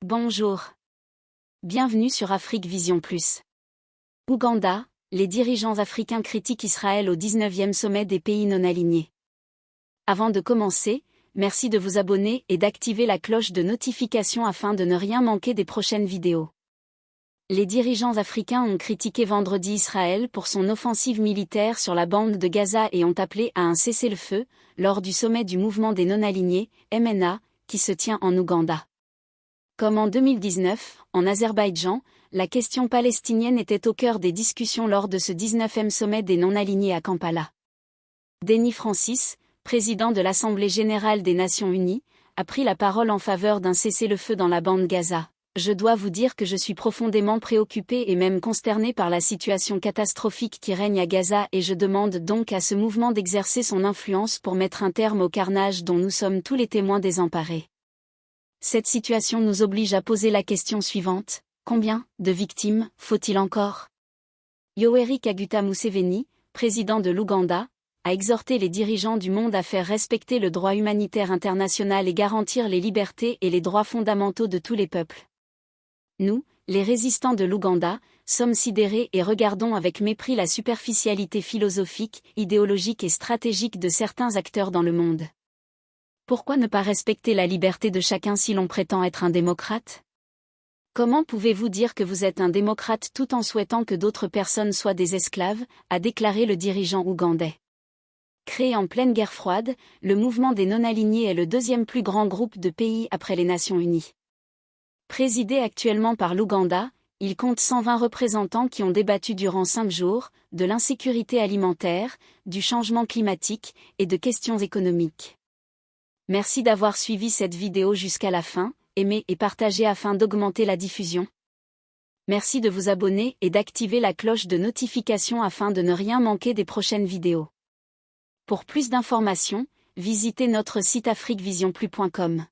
Bonjour. Bienvenue sur Afrique Vision Plus. Ouganda, les dirigeants africains critiquent Israël au 19e sommet des pays non alignés. Avant de commencer, merci de vous abonner et d'activer la cloche de notification afin de ne rien manquer des prochaines vidéos. Les dirigeants africains ont critiqué vendredi Israël pour son offensive militaire sur la bande de Gaza et ont appelé à un cessez-le-feu, lors du sommet du mouvement des non-alignés, MNA, qui se tient en Ouganda. Comme en 2019, en Azerbaïdjan, la question palestinienne était au cœur des discussions lors de ce 19e sommet des non-alignés à Kampala. Denis Francis, président de l'Assemblée générale des Nations unies, a pris la parole en faveur d'un cessez-le-feu dans la bande Gaza. Je dois vous dire que je suis profondément préoccupé et même consterné par la situation catastrophique qui règne à Gaza et je demande donc à ce mouvement d'exercer son influence pour mettre un terme au carnage dont nous sommes tous les témoins désemparés. Cette situation nous oblige à poser la question suivante: combien de victimes faut-il encore? Yoweri Kaguta Museveni, président de l'Ouganda, a exhorté les dirigeants du monde à faire respecter le droit humanitaire international et garantir les libertés et les droits fondamentaux de tous les peuples. Nous, les résistants de l'Ouganda, sommes sidérés et regardons avec mépris la superficialité philosophique, idéologique et stratégique de certains acteurs dans le monde. Pourquoi ne pas respecter la liberté de chacun si l'on prétend être un démocrate? Comment pouvez-vous dire que vous êtes un démocrate tout en souhaitant que d'autres personnes soient des esclaves, a déclaré le dirigeant ougandais. Créé en pleine guerre froide, le mouvement des non-alignés est le deuxième plus grand groupe de pays après les Nations unies. Présidé actuellement par l'Ouganda, il compte 120 représentants qui ont débattu durant 5 jours, de l'insécurité alimentaire, du changement climatique et de questions économiques. Merci d'avoir suivi cette vidéo jusqu'à la fin, aimez et partagez afin d'augmenter la diffusion. Merci de vous abonner et d'activer la cloche de notification afin de ne rien manquer des prochaines vidéos. Pour plus d'informations, visitez notre site afriquevisionplus.com.